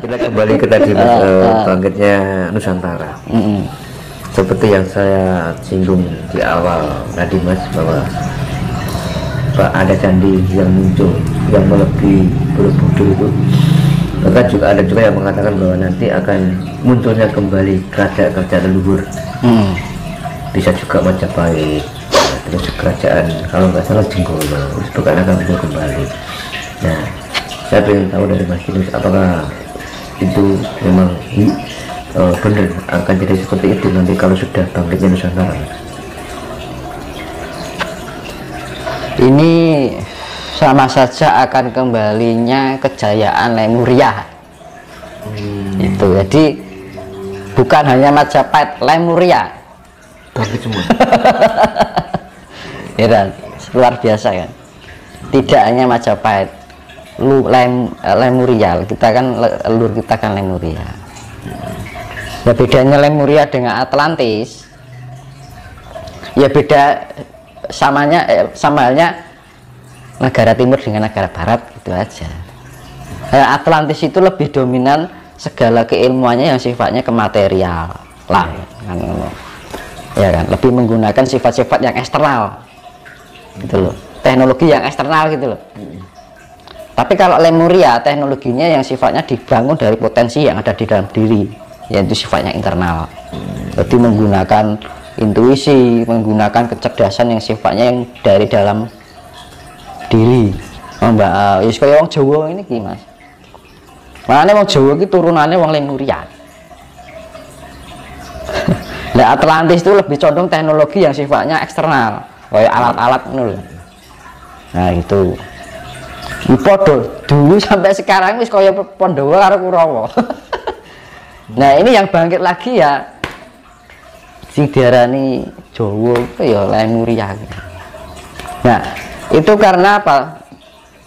Kita kembali ke tadi Mas, bangkitnya Nusantara. Seperti yang saya singgung di awal tadi Mas, bahwa ada candi yang muncul yang melebihi Borobudur itu. Bahkan juga ada juga yang mengatakan bahwa nanti akan munculnya kembali kerajaan-kerajaan leluhur. Bisa juga Majapahit, terus kerajaan kalau nggak salah Jenggolo itu kan akan muncul kembali. Nah, saya ingin tahu dari Mas Kinus, apakah itu memang benar akan jadi seperti itu nanti kalau sudah bangkitnya Nusantara? Ini sama saja akan kembalinya kejayaan Lemuria. Itu jadi bukan hanya Majapahit, Lemuria bangkit semua. Ya kan? Luar biasa kan, tidak hanya Majapahit, Lemuria, kita kan leluhur kita kan Lemuria. Ya bedanya Lemuria dengan Atlantis, ya beda sama halnya negara timur dengan negara barat gitu aja. Atlantis itu lebih dominan segala keilmuannya yang sifatnya kematerial lah kan, ya kan, lebih menggunakan sifat-sifat yang eksternal gitu loh, teknologi yang eksternal gitu loh. Tapi kalau Lemuria teknologinya yang sifatnya dibangun dari potensi yang ada di dalam diri, yaitu sifatnya internal. Jadi menggunakan intuisi, menggunakan kecerdasan yang sifatnya yang dari dalam diri. Mbak, kayak wong Jawa ini ki Mas. Makanya wong Jawa ki turunannya wong Lemuria. Nah, Atlantis itu lebih condong teknologi yang sifatnya eksternal, kayak alat-alat nul. Nah, itu. Podo dulu sampai sekarang wis kaya Pandhawa karo Kurawa. Nah, ini yang bangkit lagi ya sing diarani Jawa itu ya Lemuria. Nah, itu karena apa?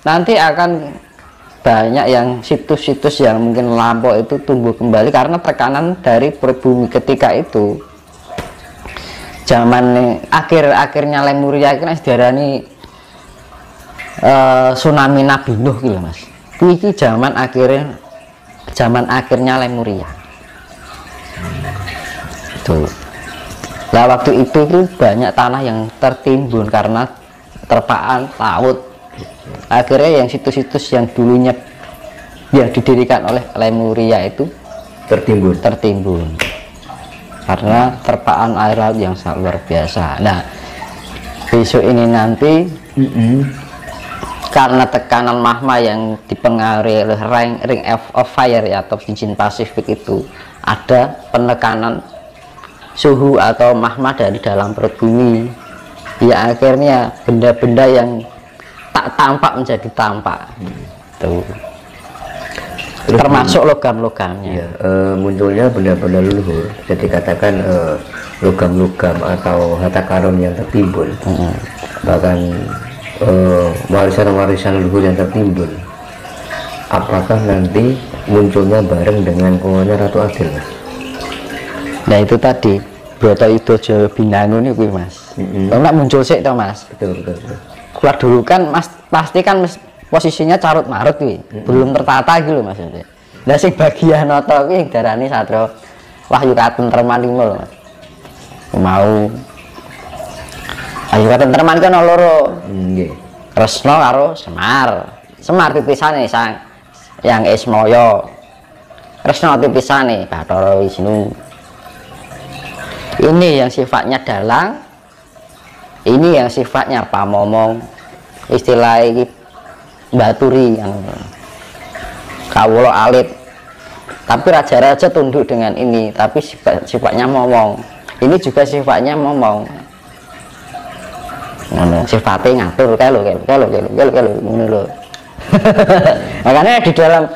Nanti akan banyak yang situs-situs yang mungkin lampau itu tumbuh kembali karena tekanan dari pribumi ketika itu. Zaman akhirnya Lemuria itu diarani tsunami Nabi Nuh gitu Mas. Ini zaman akhirnya Lemuria. Tuh. Nah, waktu itu banyak tanah yang tertimbun karena terpaan laut. Akhirnya yang situs-situs yang dulunya yang didirikan oleh Lemuria itu tertimbun karena terpaan air laut yang sangat luar biasa. Nah, besok ini nanti karena tekanan magma yang dipengaruhi oleh ring of fire ya, atau cincin Pasifik itu, ada penekanan suhu atau magma dari dalam perut bumi, ya akhirnya benda-benda yang tak tampak menjadi tampak. Tuh. Terus termasuk logam-logamnya. Ya, munculnya benda-benda leluhur, jadi katakan logam-logam atau harta karun yang tertimbun, bahkan warisan-warisan leluhur yang tertimbun. Apakah nanti munculnya bareng dengan kongonya Ratu Adil, Mas? Nah itu tadi Bratayuda Jawa Binangun itu Mas. Kalau muncul sih toh Mas. Betul. Keluar dulu kan Mas, pasti kan posisinya carut marut wi, belum tertata gitu maksudnya. Nah sing bagian noto wi darani Satrio Wahyu Katentreman iki lho Mas. Mau Wahyu Katentreman kan loro. Nggih. Kresna karo Semar. Semar tipisane sang yang Ismaya. Kresna tipisane Bathara Wisnu. Ini yang sifatnya dalang, ini yang sifatnya pamomong, istilah ini baturi yang kawula alit. Tapi raja-raja tunduk dengan ini, tapi sifatnya momong. Ini juga sifatnya momong. Sifatnya ngatur kalau ngono lho. Makanya di dalam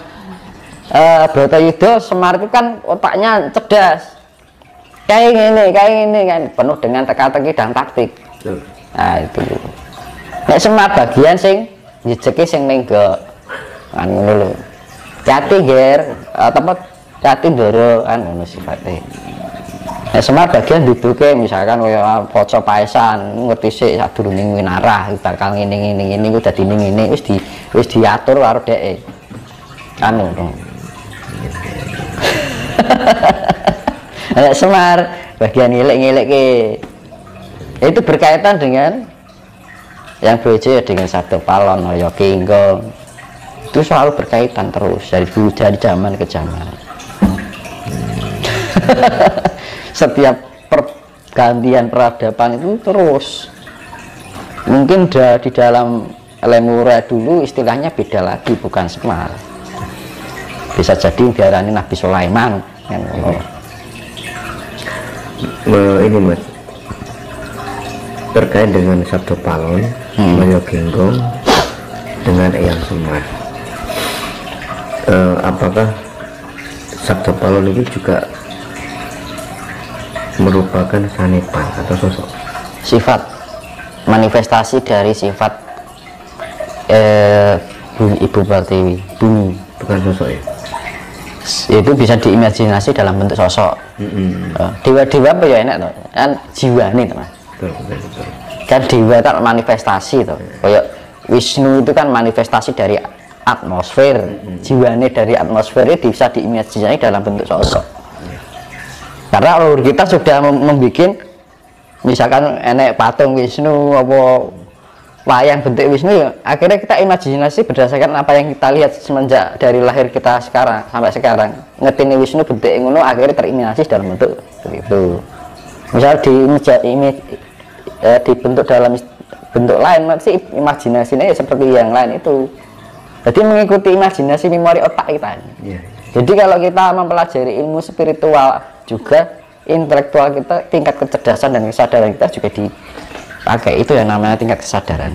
Bratayuda Semar itu kan otaknya cerdas. Kayak ini kan penuh dengan teka-teki dan taktik. Nah itu. Nek Semar bagian sing njejeki sing menggo. Kan ngono lho. Jati ger tempat jati ndoro kan ngono sifate. Nek Semar bagian duduke misalkan kaya poco paesan ngerti sik sadurunge winarah bakal ngene ku dadi ngene wis diatur karo dheke. Kan ngono. Nek Semar bagian ngilik-ngilik ke itu berkaitan dengan yang bojo ya dengan Sabdo Palon, Oyo Kinggong, itu selalu berkaitan terus dari zaman ke zaman. Setiap pergantian peradaban itu terus. Mungkin di dalam Lemuria dulu istilahnya beda lagi, bukan Semar. Bisa jadi diarani Nabi Sulaiman yang ini Mas, terkait dengan Sabdo Palon, Oyo Kinggong dengan Eyang Semar, apakah Sabdo Palon itu juga merupakan sanepan atau sosok sifat manifestasi dari sifat Ibu Pertiwi, bumi, bukan sosok ya? Itu bisa diimajinasi dalam bentuk sosok. Dewa-dewa apa ya enak tuh kan jiwa nih teman. Kan dewa kan manifestasi tuh kayak Wisnu itu kan manifestasi dari atmosfer. Jiwane dari atmosfer itu bisa diimajinasi dalam bentuk sosok. Karena leluhur kita sudah membuat misalkan enek patung Wisnu apa wayang bentuk Wisnu ya, akhirnya kita imajinasi berdasarkan apa yang kita lihat semenjak dari lahir kita sekarang sampai sekarang, ngetini Wisnu bentuk ngono akhirnya terimajinasi dalam bentuk itu. Misal dibentuk dalam bentuk lain masih imajinasinya ya seperti yang lain itu. Jadi mengikuti imajinasi memori otak kita. Jadi kalau kita mempelajari ilmu spiritual juga intelektual kita, tingkat kecerdasan dan kesadaran kita juga dipakai, itu yang namanya tingkat kesadaran.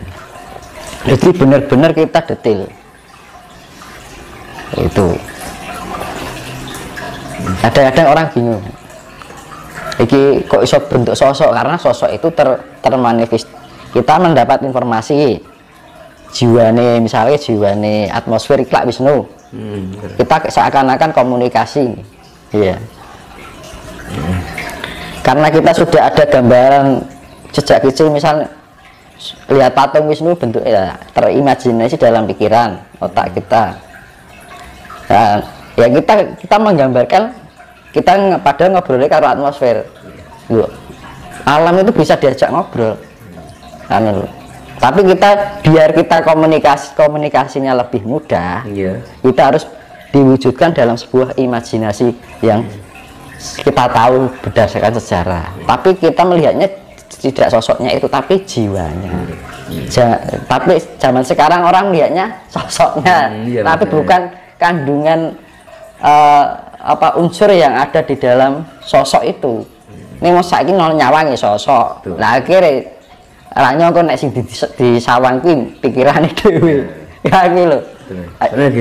Jadi benar-benar kita detail itu. Kadang-kadang orang bingung iki kok iso bentuk sosok, karena sosok itu termanifest. Kita mendapat informasi jiwane, misalnya jiwane atmosfer iklak Wisnu, kita seakan-akan komunikasi, iya. Karena kita sudah ada gambaran sejak kecil, misalnya lihat patung Wisnu bentuknya terimajinasi dalam pikiran otak kita. Nah, ya kita menggambarkan, kita padahal ngobrolnya karo atmosfer. Alam itu bisa diajak ngobrol. Tapi biar kita komunikasinya lebih mudah, kita harus diwujudkan dalam sebuah imajinasi yang kita tahu berdasarkan sejarah, tapi kita melihatnya tidak sosoknya itu, tapi jiwanya. Tapi zaman sekarang orang melihatnya sosoknya, tapi bukan kandungan unsur yang ada di dalam sosok itu. Ini mau saiki nol nyawangi sosok. Nah akhirnya ranya kok nek sing disawang kuwi pikirane dhewe. Ya iki lho.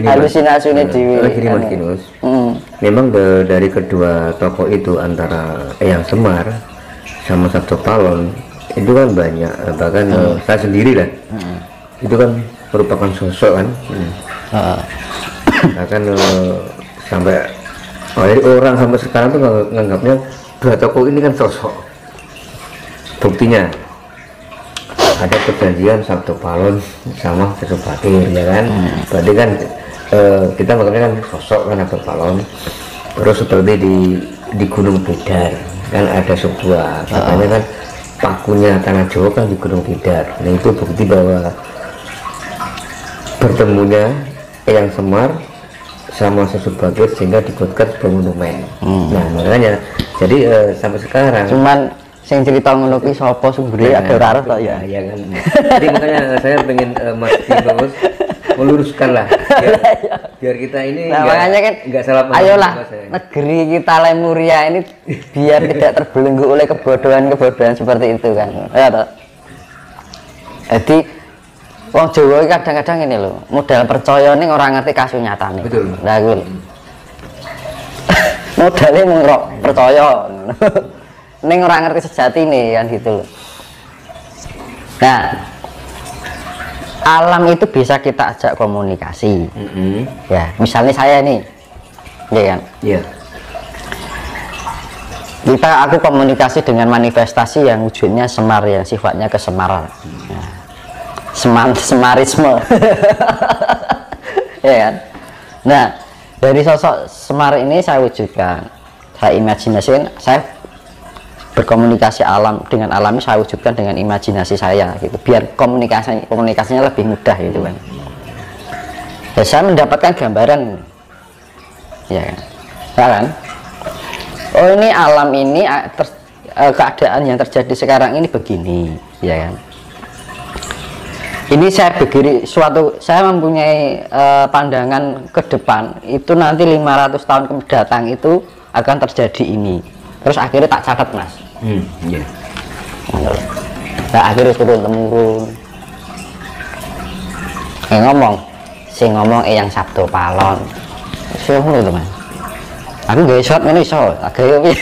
Halusinasinya dhewe. Memang dari kedua tokoh itu, antara Eyang Semar sama Sabdo Palon, itu kan banyak, bahkan saya sendiri lah, itu kan merupakan sosok kan. Bahkan sampai orang sampai sekarang tuh menganggapnya dua tokoh ini kan sosok. Buktinya ada perjanjian Sabdo Palon sama Sesubakir, ya kan. Berarti kan kita menganggapnya kan sosok kan Sabdo Palon. Terus seperti di Gunung Tidar kan ada sebuah, katanya kan pakunya tanah Jawa kan di Gunung Tidar. Nah itu bukti bahwa bertemunya Eyang Semar sama Sesubakir sehingga dibuatkan sebuah monumen. Nah makanya jadi sampai sekarang cuman yang cerita ngono ki sapa sumbernya ada ora arep ya. Ya kan. Jadi makanya saya pengen Mas Dimas meluruskan lah biar kita ini makanya kan enggak salah paham. Ayolah negeri kita Lemuria ini biar tidak terbelenggu oleh kebodohan-kebodohan seperti itu kan. Ya toh. Jadi wong Jawa kadang-kadang ini loh, modal percaya ning ora ngerti kasunyatane. Betul. Lah kuwi lho. Modalnya mengrok percaya. Neng orang ngerti sejati nih kan gitu loh. Nah, alam itu bisa kita ajak komunikasi. Ya, misalnya saya nih, ya kan? Iya. Aku komunikasi dengan manifestasi yang wujudnya Semar, yang sifatnya kesemaran. Semarisme. Ya kan? Nah, Dari sosok Semar ini saya wujudkan, saya imajinasikan, saya berkomunikasi dengan alam, saya wujudkan dengan imajinasi saya gitu, biar komunikasinya lebih mudah gitu kan. Ya, saya mendapatkan gambaran, ya kan? Oh, ini alam ini keadaan yang terjadi sekarang ini begini, ya kan? Ini saya berdiri saya mempunyai pandangan ke depan itu nanti 500 tahun mendatang itu akan terjadi ini. Terus akhirnya tak catat, Mas. Iya. Nah, akhirnya turun temurun. Ngomong yang Sabdo Palon. Sing ngono to, Mas. Aku gawe shot ngene iso, agak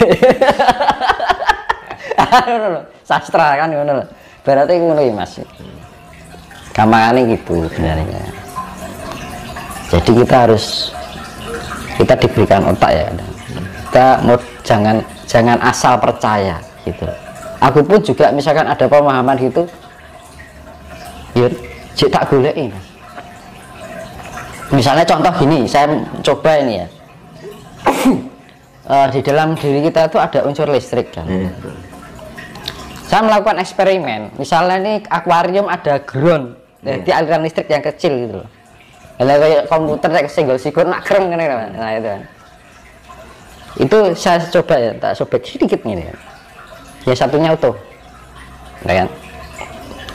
sastra kan ngono lho. Berarti ngono ya, Mas. Gampangannya gitu sebenarnya. Jadi kita diberikan otak ya. Kita mau jangan asal percaya gitu. Aku pun juga misalkan ada pemahaman gitu, ya cek tak goleki. Misalnya contoh gini, saya coba ini ya. Di dalam diri kita itu ada unsur listrik kan. Saya melakukan eksperimen. Misalnya ini akuarium ada ground, jadi aliran listrik yang kecil gitu loh. Kalau kayak komputer kayak senggol-senggol nak krem kan, nah itu kan. Itu saya coba ya, tak sobek sedikit ini ya. Ya satunya utuh, kan?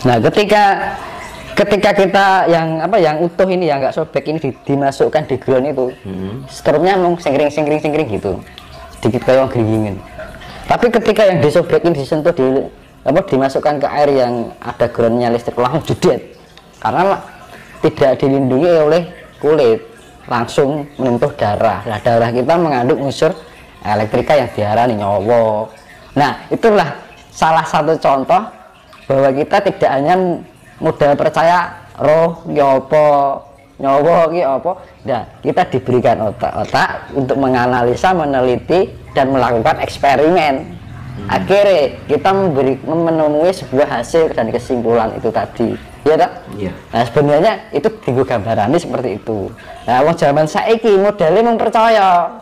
Nah ketika kita yang utuh ini yang nggak sobek ini dimasukkan di ground itu, strumnya mau singkring gitu, sedikit kayak geringin. Tapi ketika yang disobekin disentuh dimasukkan ke air yang ada groundnya listrik langsung jedet, karena tidak dilindungi oleh kulit, langsung menyentuh darah. Nah, darah kita mengandung unsur elektrika yang diarani nyawa. Nah, itulah salah satu contoh bahwa kita tidak hanya mudah percaya roh nyawa ki apa. Nah, kita diberikan otak untuk menganalisa, meneliti dan melakukan eksperimen. Akhirnya kita menemui sebuah hasil dan kesimpulan itu tadi, ya tak? Iya. Nah, sebenarnya itu tinggu gambarannya seperti itu. Nah, wong zaman saiki modelnya mempercaya.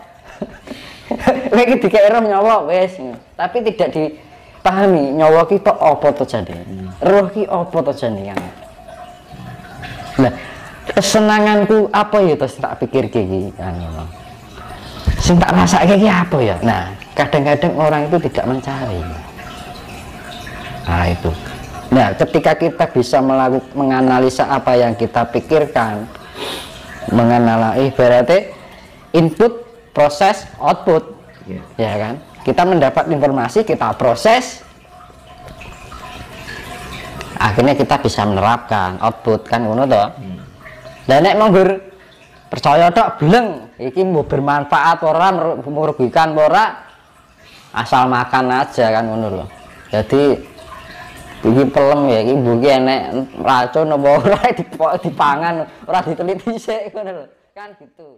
Lagi dikira nyawa wes, tapi tidak dipahami nyawa kita apa to jane. Roh ki apa to jane kan. Nah, kesenanganku apa ya terus tak pikir iki kan. Sing tak rasake iki apa ya? Nah, kadang-kadang orang itu tidak mencari. Nah, itu. Nah, ketika kita bisa menganalisa apa yang kita pikirkan, menganalisa berarti input, proses, output, ya kan? Kita mendapat informasi, kita proses, akhirnya kita bisa menerapkan output kan, ngono toh. Dan nek monggur percaya tok beleng, iki mau bermanfaat ora, merugikan ora, asal makan aja kan, ngono loh. Jadi iki pelem ya, iki mbuki enek racun apa ora dipangan, ora diteliti sik ngono lho. Kan gitu.